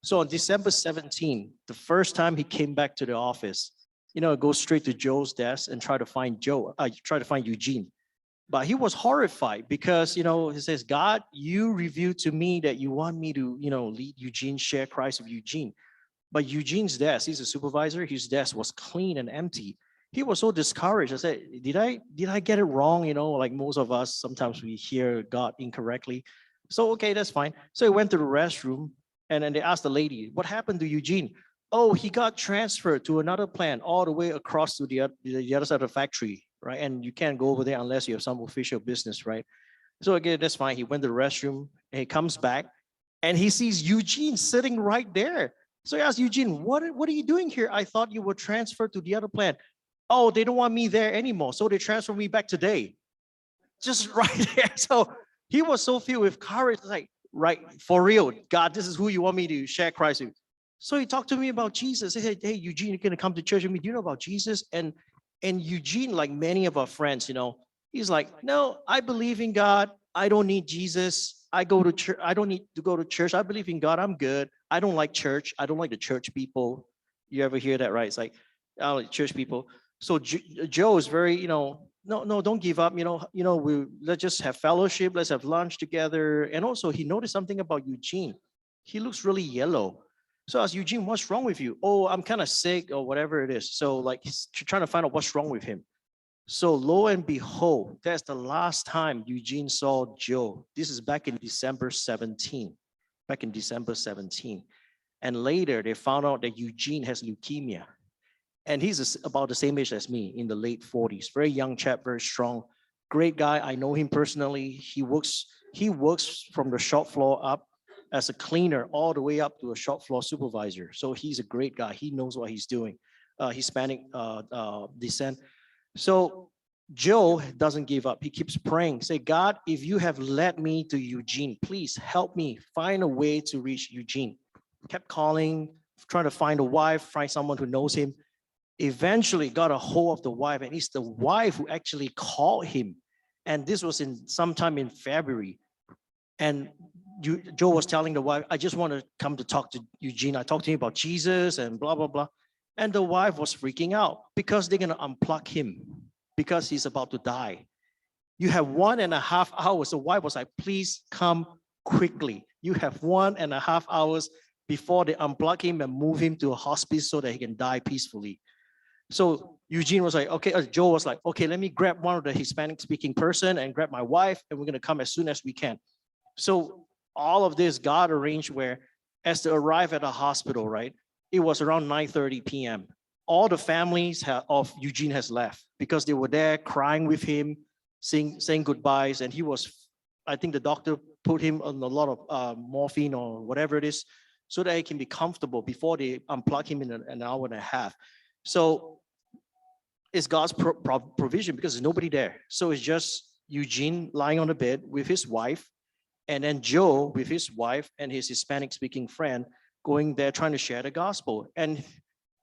So on December 17, the first time he came back to the office, go straight to Joe's desk and try to find Eugene. But he was horrified because, he says, God, you revealed to me that you want me to, lead Eugene, share Christ with Eugene. But Eugene's desk, he's a supervisor, his desk was clean and empty. He was so discouraged. I said, did I get it wrong? Like most of us, sometimes we hear God incorrectly. So, okay, that's fine. So he went to the restroom and then they asked the lady, what happened to Eugene? Oh, he got transferred to another plant all the way across to the other side of the factory, right? And you can't go over there unless you have some official business, right? So again, that's fine. He went to the restroom and he comes back and he sees Eugene sitting right there. So he asked Eugene, what are you doing here? I thought you were transferred to the other plant. Oh, they don't want me there anymore. So they transferred me back today. Just right there. So he was so filled with courage, like, right, for real, God, this is who you want me to share Christ with. So he talked to me about Jesus. He said, hey, Eugene, you're going to come to church with me. Do you know about Jesus? And Eugene, like many of our friends, he's like, no, I believe in God. I don't need Jesus. I go to church. I don't need to go to church. I believe in God. I'm good. I don't like church. I don't like the church people. You ever hear that, right? It's like, I don't like church people. So Joe is very, no, don't give up. Let's just have fellowship. Let's have lunch together. And also he noticed something about Eugene. He looks really yellow. So I asked Eugene, what's wrong with you? Oh, I'm kind of sick or whatever it is. So like he's trying to find out what's wrong with him. So lo and behold, that's the last time Eugene saw Joe. This is back in December 17. And later they found out that Eugene has leukemia. And he's about the same age as me, in the late 40s. Very young chap, very strong. Great guy. I know him personally. He works from the shop floor up as a cleaner all the way up to a shop floor supervisor. So he's a great guy. He knows what he's doing. Hispanic descent. So Joe doesn't give up. He keeps praying. Say, God, if you have led me to Eugene, please help me find a way to reach Eugene. Kept calling, trying to find a wife, find someone who knows him. Eventually got a hold of the wife, and it's the wife who actually called him. And this was sometime in February. And Joe was telling the wife, I just want to come to talk to Eugene. I talked to him about Jesus and blah, blah, blah. And the wife was freaking out because they're going to unplug him because he's about to die. You have 1.5 hours. The wife was like, please come quickly. You have 1.5 hours before they unplug him and move him to a hospice so that he can die peacefully. So Eugene was like, okay, Joe was like, okay, let me grab one of the Hispanic speaking person and grab my wife, and we're going to come as soon as we can. So all of this God arranged where as they arrive at the hospital, right, it was around 9:30 p.m. All the families of Eugene has left because they were there crying with him, saying goodbyes. And he was, I think the doctor put him on a lot of morphine or whatever it is so that he can be comfortable before they unplug him in an hour and a half. So it's God's provision because there's nobody there. So it's just Eugene lying on the bed with his wife, and then Joe with his wife and his Hispanic speaking friend going there trying to share the gospel. And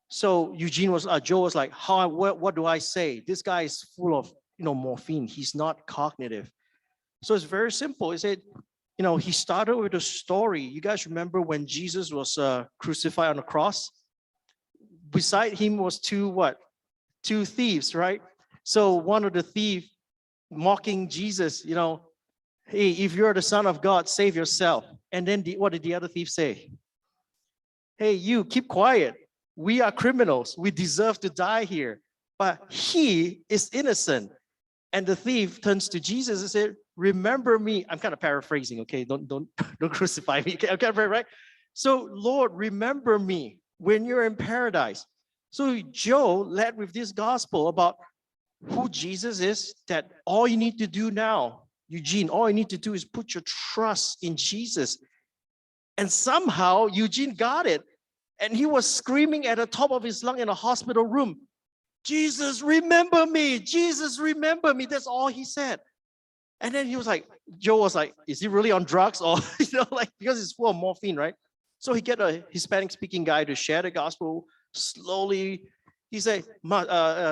so Joe was like, what do I say? This guy is full of, morphine. He's not cognitive. So it's very simple. He said, he started with a story. You guys remember when Jesus was crucified on the cross? Beside him was two thieves, right? So one of the thieves mocking Jesus, hey, if you're the Son of God, save yourself. And then what did the other thief say? Hey, you keep quiet. We are criminals. We deserve to die here. But he is innocent. And the thief turns to Jesus and said, remember me. I'm kind of paraphrasing, okay? Don't crucify me. Okay, right? So Lord, remember me when you're in paradise. So Joe led with this gospel about who Jesus is, that all you need to do now, Eugene, all you need to do is put your trust in Jesus. And somehow Eugene got it. And he was screaming at the top of his lung in a hospital room, Jesus, remember me. Jesus, remember me. That's all he said. And then Joe was like, is he really on drugs? Or, because it's full of morphine, right? So he get a Hispanic speaking guy to share the gospel slowly. He said,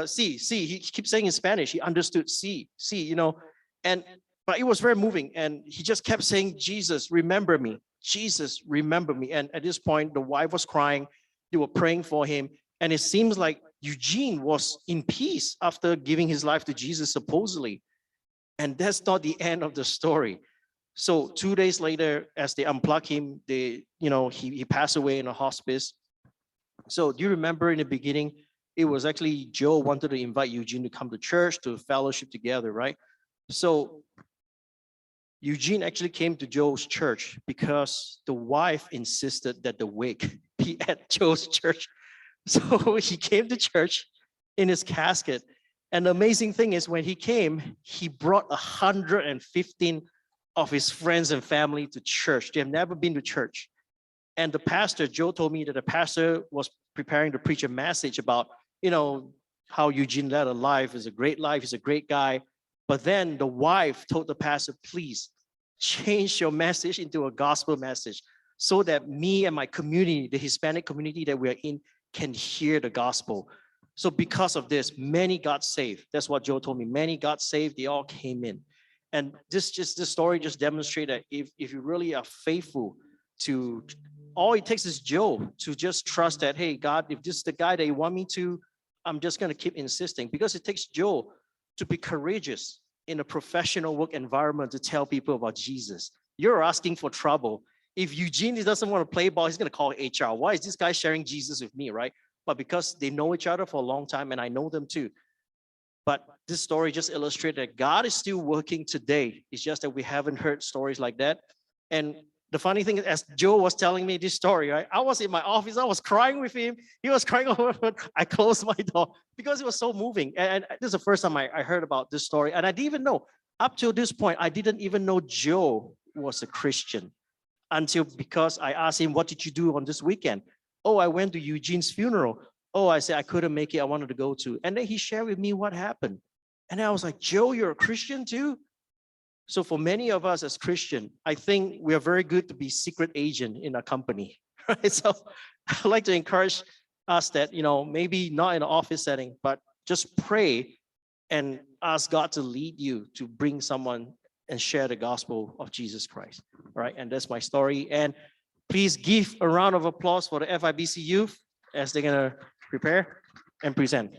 see, he keeps saying in Spanish, he understood see, and But it was very moving. And he just kept saying, Jesus, remember me. Jesus, remember me. And at this point, the wife was crying. They were praying for him. And it seems like Eugene was in peace after giving his life to Jesus, supposedly. And that's not the end of the story. So 2 days later, as they unplug him, he passed away in a hospice. So do you remember in the beginning, it was actually Joe wanted to invite Eugene to come to church to fellowship together, right? So Eugene actually came to Joe's church because the wife insisted that the wake be at Joe's church. So he came to church in his casket. And the amazing thing is when he came, he brought 115 of his friends and family to church. They have never been to church. And the pastor, Joe told me that the pastor was preparing to preach a message about, how Eugene led a life, is a great life, he's a great guy. But then the wife told the pastor, please change your message into a gospel message so that me and my community, the Hispanic community that we're in, can hear the gospel. So because of this, many got saved. That's what Joe told me. Many got saved. They all came in. And this story just demonstrates that if you really are faithful to, all it takes is Joe to just trust that, hey, God, if this is the guy that you want me to, I'm just going to keep insisting. Because it takes Joe to be courageous in a professional work environment to tell people about Jesus. You're asking for trouble. If Eugene doesn't want to play ball, he's going to call HR. Why is this guy sharing Jesus with me, right? But because they know each other for a long time, and I know them too. But this story just illustrates that God is still working today. It's just that we haven't heard stories like that. And the funny thing is, as Joe was telling me this story, right? I was in my office, I was crying with him. He was crying over. I closed my door because it was so moving. And this is the first time I heard about this story. And I didn't even know, up till this point, I didn't even know Joe was a Christian because I asked him, what did you do on this weekend? Oh, I went to Eugene's funeral. Oh, I said, I couldn't make it. I wanted to go to. And then he shared with me what happened. And I was like, Joe, you're a Christian too? So for many of us as Christian, I think we are very good to be secret agent in a company, right? So I'd like to encourage us that, maybe not in an office setting, but just pray and ask God to lead you to bring someone and share the gospel of Jesus Christ, right? And that's my story. And please give a round of applause for the FIBC youth as they're gonna prepare and present.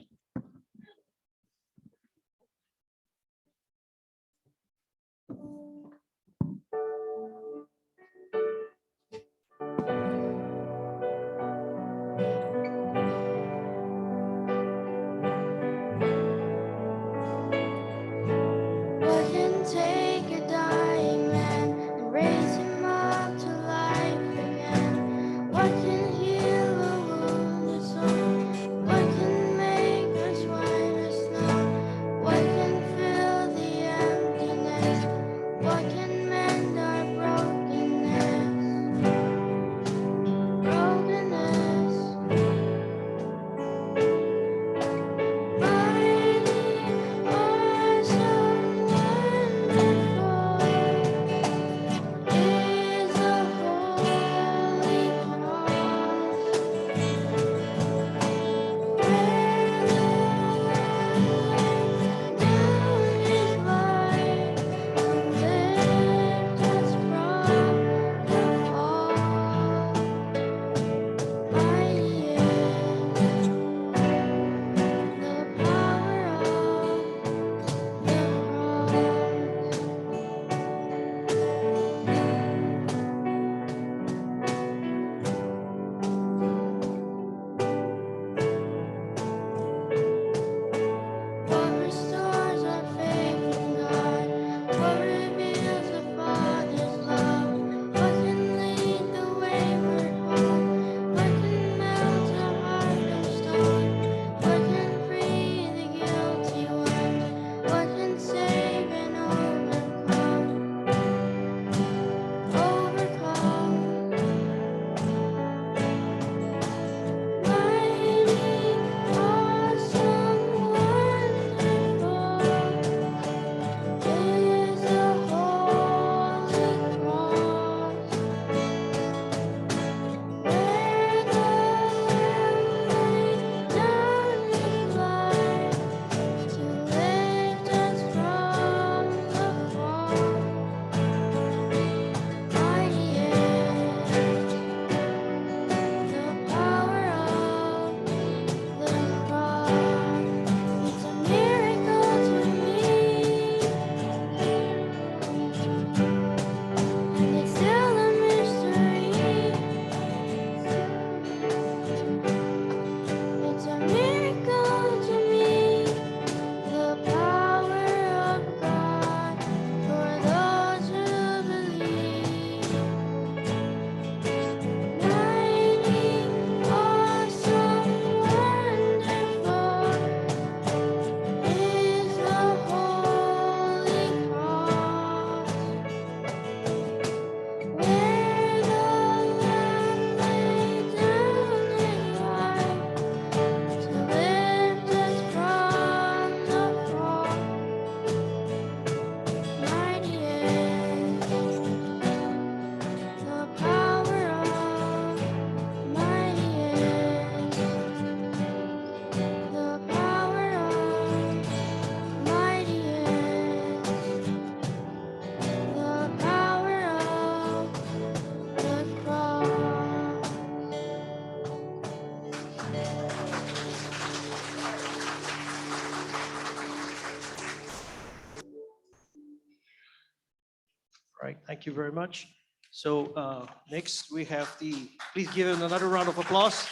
right, thank you very much. So next we have please give him another round of applause.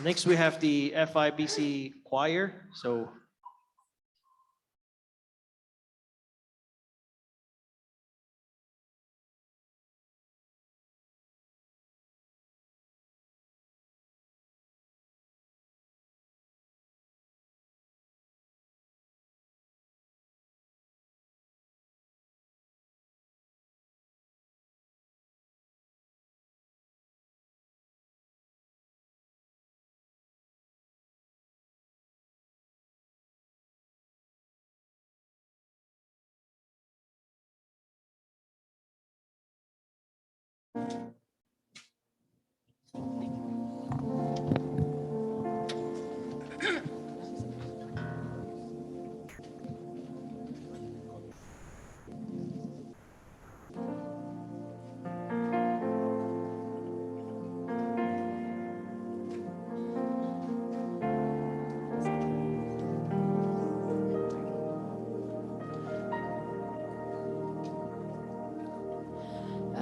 Next we have the FIBC choir. So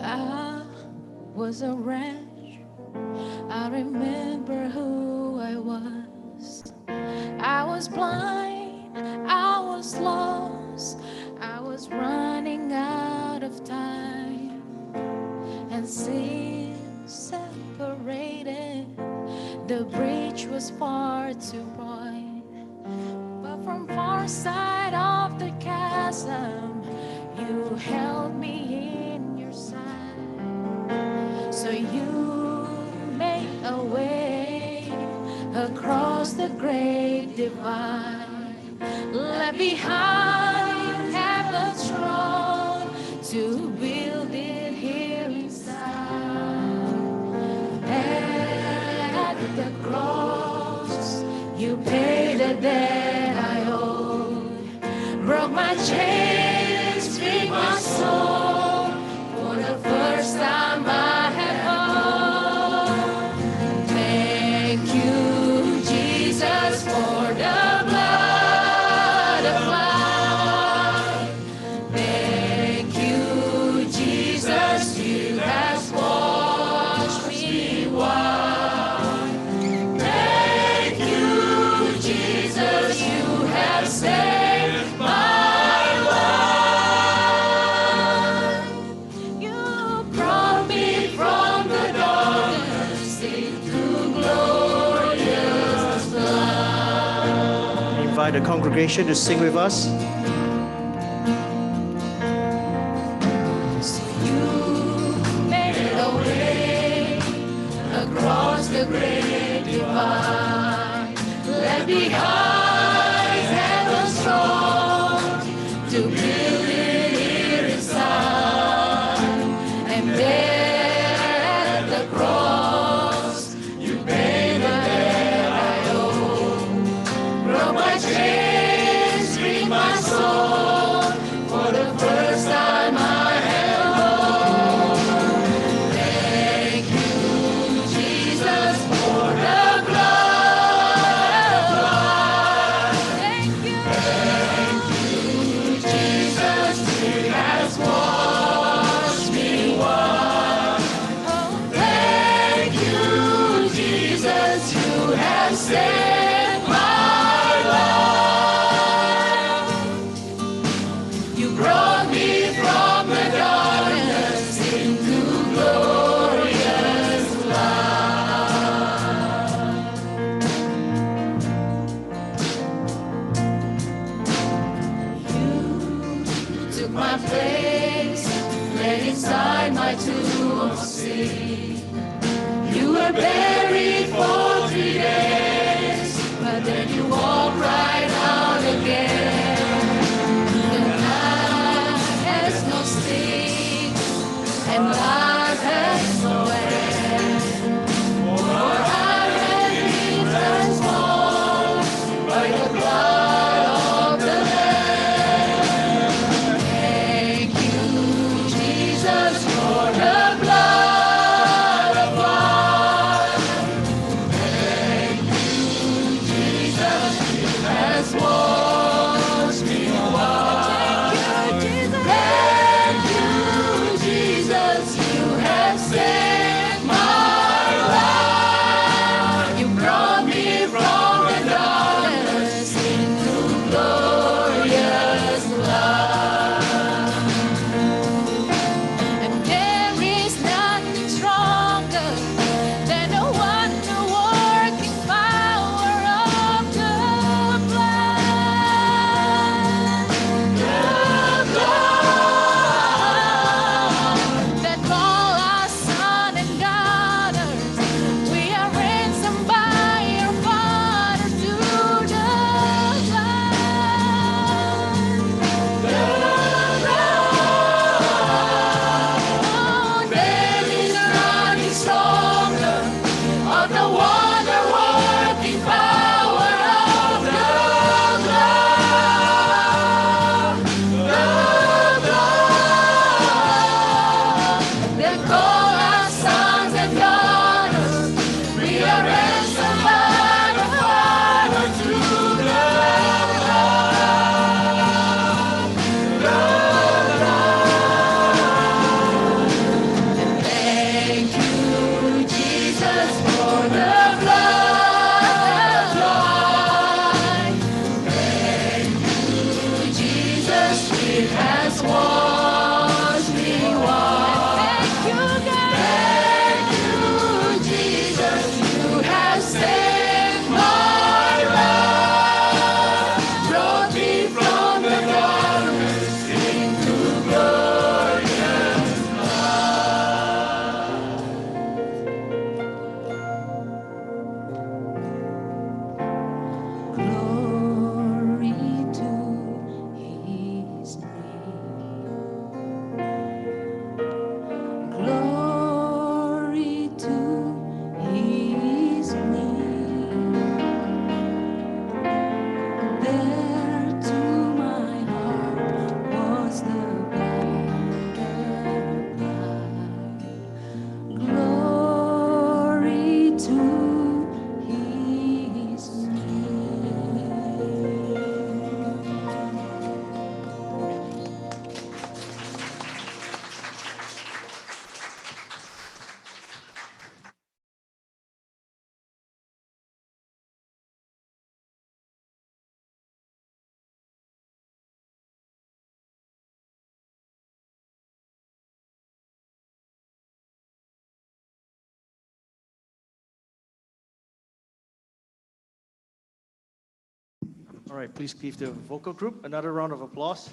I was a wretch. I remember who I was. I was blind, I was lost, I was running out of time, and sin separated. The bridge was far too wide, but from far side of the chasm, you held me in your side. So you made a way across the great divide, left behind heaven's throne to build it here inside. At the cross, you paid the debt I owed, broke my chains, freed my soul. For the first time I have hope. Thank you, Jesus, for the blood applied. Thank you, Jesus, you have washed me white. Thank you, Jesus, you have saved my life. You brought me from the darkness into glorious light. I invite the congregation to sing with us. So you made a way across the great divide, left behind heaven's throne to build it here inside. And there at the cross, you paid the debt I owe, broke my chains, freed my soul. For the first time I have hope. Thank you, Jesus, for the blood applied. Thank you, Jesus, you has washed me white. Oh, thank you, Jesus, you have saved my life. You brought me from the darkness into glorious light. You took my place, laid inside my tomb of sin. You were buried for 3 days, but then you walked right out again. The night has no sting, and life has no end. For I have been transformed by the blood of the Lamb. Thank you, Jesus, for the blood applied. call us sons and daughters. We are ransomed by the Father to the Thank you, Jesus, for the blood applied. Thank you, Jesus, it has washed me white. Thank you, God. Thank you, Jesus, you have saved my life. Brought me from the darkness into glorious glory to his name. Glory to his name. There to my heart was the blood. Glory to his name. All right, please give the vocal group another round of applause.